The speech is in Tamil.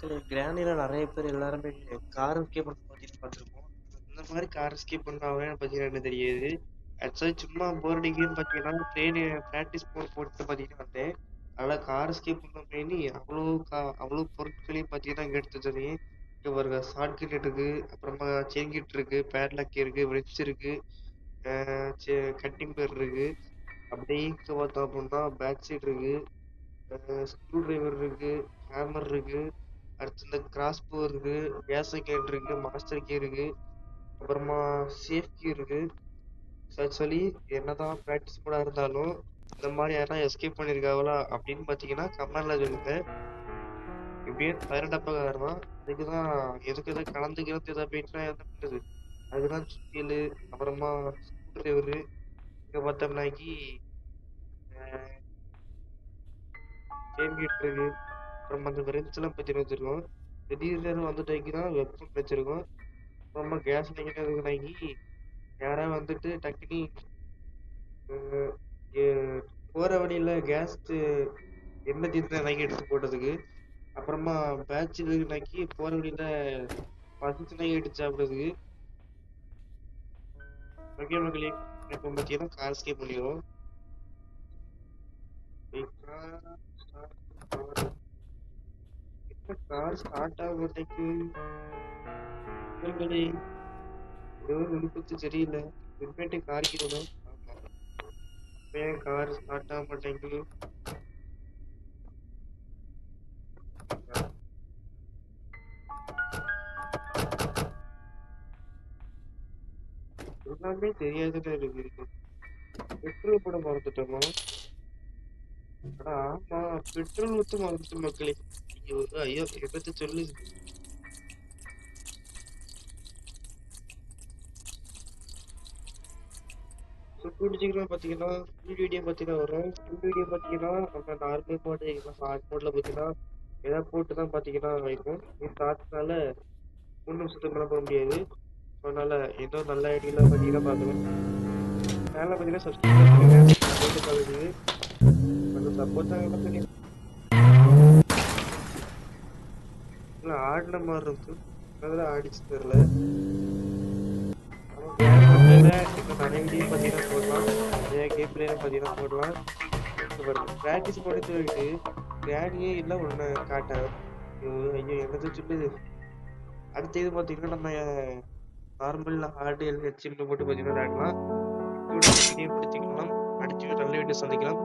மக்களே கிராண்டில நெறைய பேர் எல்லாருமே கார் எஸ்கேப் பண்ண பார்த்தீங்கன்னா பார்த்துருப்போம். இந்த மாரி கார் எஸ்கேப் பண்றாங்கன்னு பார்த்தீங்கன்னா என்ன தெரியாது. ஆக்சுவலா சும்மா போர் அடிக்குதுன்னு பார்த்தீங்கன்னா, ட்ரெயின் பிராக்டிஸ் போட்டு பார்த்தீங்கன்னா வந்தேன். அதனால கார் எஸ்கேப் பண்ணோமேன்னு அவ்வளோ பொருட்களையும் பார்த்தீங்கன்னா இங்க எடுத்து வச்சிருந்தேன். இங்க பாருங்க ஷார்ட் இருக்கு, அப்புறமா செயின் கிட் இருக்கு, பேட்லாக் இருக்கு, விரெஞ்ச் இருக்கு, அ செ கட்டிங் பிளேட் இருக்கு. அப்படியே இங்க பார்த்தோம் அப்படின்னா பேக் சைடு இருக்கு, ஸ்க்ரூ டிரைவர் இருக்கு, ஹேமர் இருக்கு. அடுத்து இந்த கிராஸ் போ இருக்கு, கேஸ் கேன் இருக்கு, மாஸ்டர் கீ இருக்கு, அப்புறமா சேஃப் கீ இருக்கு. ஆக்சுவலி என்னதான் ப்ராக்டிஸ் கூட இருந்தாலும் இந்த மாதிரி யாராவது எஸ்கேப் பண்ணியிருக்காங்களா அப்படின்னு பார்த்தீங்கன்னா கமெண்ட்ல சொல்லுங்க. இப்படியே தரடப்பக்காரன் தான். அதுக்குதான் எதுக்கு எதாவது கலந்து கிளந்து எதாவது போயிட்டுனா என்ன பண்ணுறது. அதுக்குதான் சுத்தியலு, அப்புறமா ஸ்க்ரூ டிரைவரு, இங்க பார்த்தோம்னாக்கி செயின் கீட் இருக்கு. அப்புறம் அந்த விரெஞ்ச்லாம் பற்றி வச்சிருக்கோம். திடீர்னு வந்துட்டாக்கினா வெப்பன் வச்சிருக்கோம். அப்புறமா கேஸ் லைன் இருக்குனாக்கி யாராவது வந்துட்டு டக்குனி அஹ், எ- போற வழியில கேஸ் எண்ணெய் தீர்த்து நக்கி எடுத்து போட்டதுக்கு, அப்புறமா பேட்ச் இருக்குனாக்கி போற வழியில பசிச்சு நக்கி எடுத்து சாப்பிடுறதுக்கு. ஓகே மக்களே, இப்போ பார்த்தீங்கன்னா கார் எஸ்கேப் பண்ணிடுவோம். கார் ஸ்டார்ட் ஆக மாட்டேங்குது மக்களே. ஏதோ விழுப்புச்சு சரியில்லை. ஹெல்மெட்டை காரிக்கணும். ஆமா, ஏன் கார் ஸ்டார்ட் ஆக மாட்டேங்குது. எல்லாமே தெரியாதுன்னு இருக்கு. பெட்ரோல் போட மறந்துட்டோமா? அடா ஆமா, பெட்ரோல் ஊத்த மறந்துட்டு மக்களே. ஐயோ ஐயோ, என்னத்த சொல்லு. ஃபுல் சீக்கிரம் பார்த்தீங்கன்னா ஃபுல் வீடியோ பார்த்தீங்கன்னா வரும். ஃபுல் வீடியோ பார்த்தீங்கன்னா நம்ம நார்மல் மோடு இல்லை ஹார்ட் மோட்ல பார்த்தீங்கன்னா எதாவது போட்டு தான் பார்த்தீங்கன்னா இருக்கும். இது ஷார்ட்ஸ்னால 3 நிமிஷத்துக்கு மேலே போட முடியாது. அதனால ஏதோ நல்ல ஐடியாலாம் பார்த்தீங்கன்னா பார்க்கலாம். சேனலை பார்த்தீங்கன்னா சப்ஸ்கிரைப் பண்ணுங்க. நான் போட்டு பார்க்குறது கொஞ்சம் சப்போர்ட் தான் பண்ணி ஆடின மாதிரி இருக்கு. அதெல்லாம் ஆடிச்சு தெரியல. நம்ம கேம் பிளேல இன்னும் நிறைய வீடியோ பார்த்தீங்கன்னா போடலாம். நிறைய கேம் பிளேல பார்த்தீங்கன்னா போடலாம். இங்க பாருங்க பிராக்டிஸ் போட்டு போயிட்டு கிராணியே இல்லை ஒன்று காட்டேன். ஐயோ ஐயோ, என்னது சொல்லுது. அடுத்த இது பார்த்தீங்கன்னா நம்ம நார்மல் ஹார்டு ஹெச்எம்ல போட்டு பார்த்தீங்கன்னா விளையாடலாம். இதோட இந்த வீடியோ பிடிச்சிக்கலாம். அடுத்த நல்ல வீடியோ சந்திக்கலாம்.